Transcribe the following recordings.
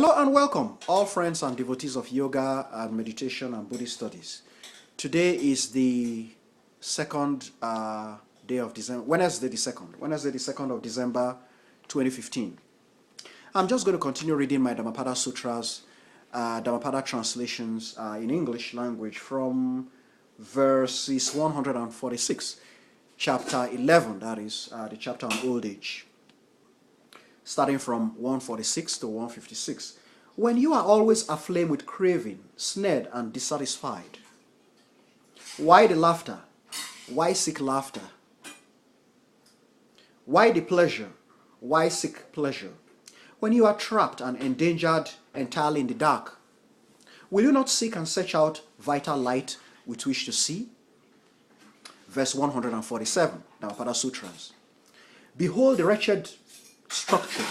Hello and welcome, all friends and devotees of yoga and meditation and Buddhist studies. Today is the second day of December, Wednesday the 2nd of December 2015. I'm just going to continue reading my Dhammapada Sutras, Dhammapada translations in English language from verses 146, chapter 11, that is the chapter on old age. Starting from 146 to 156. When you are always aflame with craving, snared and dissatisfied, why the laughter? Why seek laughter? Why the pleasure? Why seek pleasure? When you are trapped and endangered entirely in the dark, will you not seek and search out vital light with which to see? Verse 147, Dhammapada Sutras. Behold the wretched structure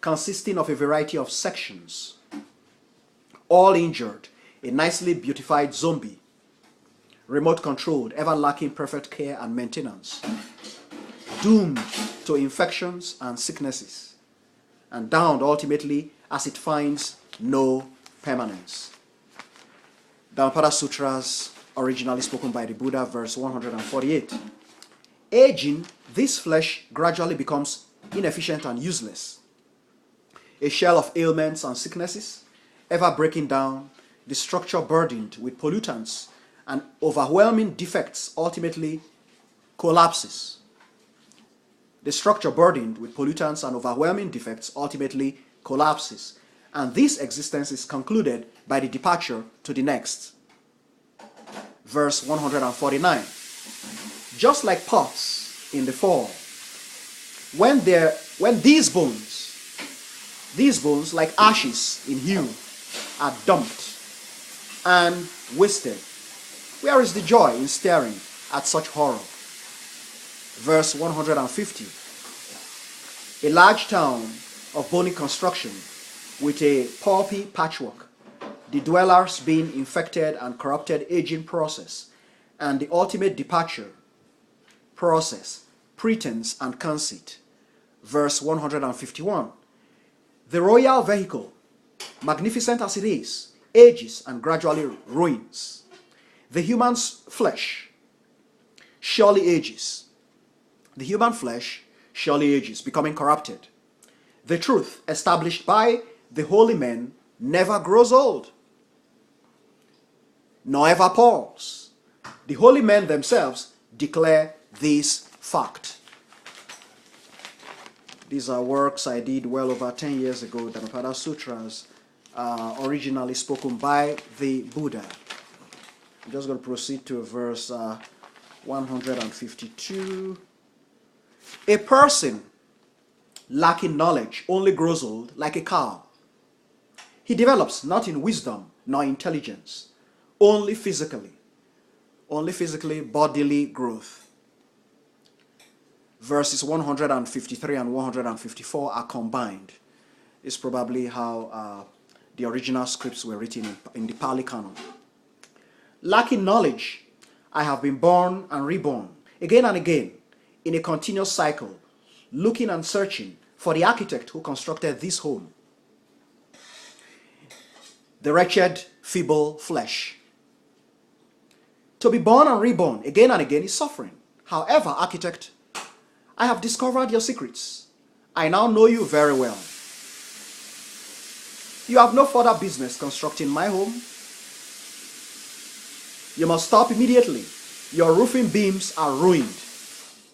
consisting of a variety of sections, all injured, a nicely beautified zombie, remote controlled, ever lacking perfect care and maintenance, doomed to infections and sicknesses, and downed ultimately as it finds no permanence. Dhammapada Sutras, originally spoken by the Buddha, verse 148. Aging, this flesh gradually becomes inefficient and useless, a shell of ailments and sicknesses, ever breaking down, the structure burdened with pollutants and overwhelming defects ultimately collapses. The structure burdened with pollutants and overwhelming defects ultimately collapses, and this existence is concluded by the departure to the next. Verse 149. Just like pots in the fall, when these bones like ashes in hue are dumped and wasted, where is the joy in staring at such horror? Verse 150. A large town of bony construction with a pulpy patchwork, the dwellers being infected and corrupted aging process, and the ultimate departure process, pretense and conceit. Verse 151. The royal vehicle, magnificent as it is, ages and gradually ruins. The human's flesh surely ages. The human flesh surely ages, becoming corrupted. The truth established by the holy men never grows old, nor ever palls. The holy men themselves declare this fact. These are works I did well over 10 years ago, Dhammapada Sutras, originally spoken by the Buddha. I'm just going to proceed to verse 152. A person lacking knowledge only grows old like a cow. He develops not in wisdom nor intelligence, only physically bodily growth. Verses 153 and 154 are combined. It's probably how the original scripts were written in the Pali Canon. Lacking knowledge, I have been born and reborn, again and again, in a continuous cycle, looking and searching for the architect who constructed this home. The wretched, feeble flesh. To be born and reborn again and again is suffering. However, architect, I have discovered your secrets. I now know you very well. You have no further business constructing my home. You must stop immediately. Your roofing beams are ruined.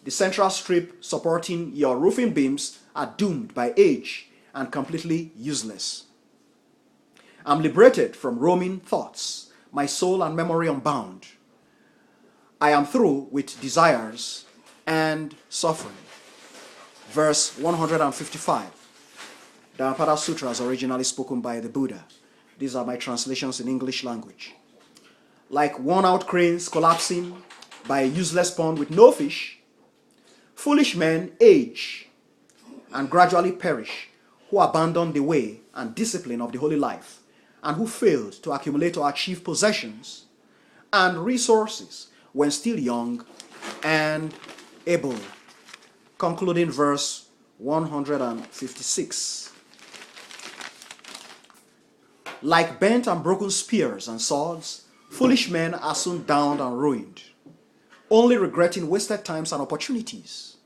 The central strip supporting your roofing beams are doomed by age and completely useless. I'm liberated from roaming thoughts, my soul and memory unbound. I am through with desires and suffering. Verse 155. Dhammapada Sutras, originally spoken by the Buddha. These are my translations in English language. Like worn-out cranes collapsing by a useless pond with no fish, foolish men age and gradually perish who abandon the way and discipline of the holy life and who failed to accumulate or achieve possessions and resources when still young and able. Concluding verse 156. Like bent and broken spears and swords, foolish men are soon downed and ruined, only regretting wasted times and opportunities.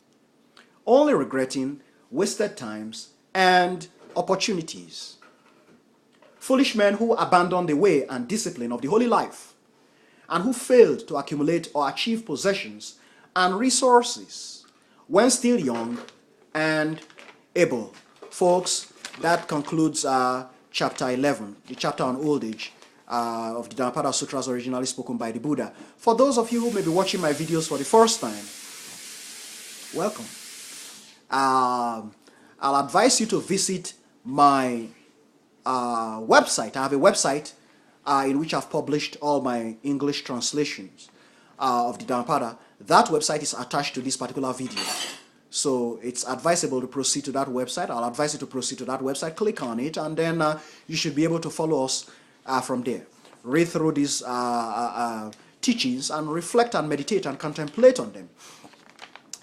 Only regretting wasted times and opportunities. Foolish men who abandon the way and discipline of the holy life, and who failed to accumulate or achieve possessions and resources when still young and able. Folks, that concludes chapter 11, the chapter on old age of the Dhammapada Sutras originally spoken by the Buddha. For those of you who may be watching my videos for the first time, welcome. I'll advise you to visit my website. I have a website in which I've published all my English translations of the Dhammapada. That website is attached to this particular video. So it's advisable to proceed to that website. I'll advise you to proceed to that website. Click on it, and then you should be able to follow us from there. Read through these teachings and reflect and meditate and contemplate on them.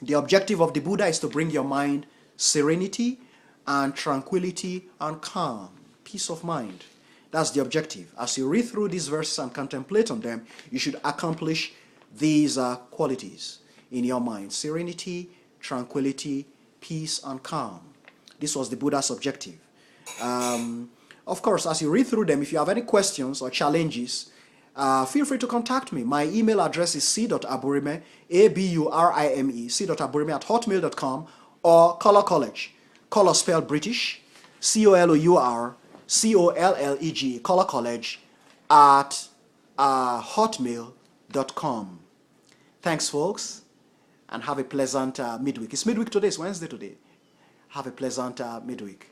The objective of the Buddha is to bring your mind serenity and tranquility and calm, peace of mind. That's the objective. As you read through these verses and contemplate on them, you should accomplish these qualities in your mind: serenity, tranquility, peace, and calm. This was the Buddha's objective. Of course, as you read through them, if you have any questions or challenges, feel free to contact me. My email address is c.aburime, A-B-U-R-I-M-E, c.aburime@hotmail.com, or Color College. Color spelled British, C-O-L-O-U-R-C-O-L-L-E-G, Color College at hotmail.com. Thanks, folks, and have a pleasant midweek. It's midweek today. It's Wednesday today. Have a pleasant midweek.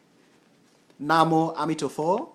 Namo Amitofo.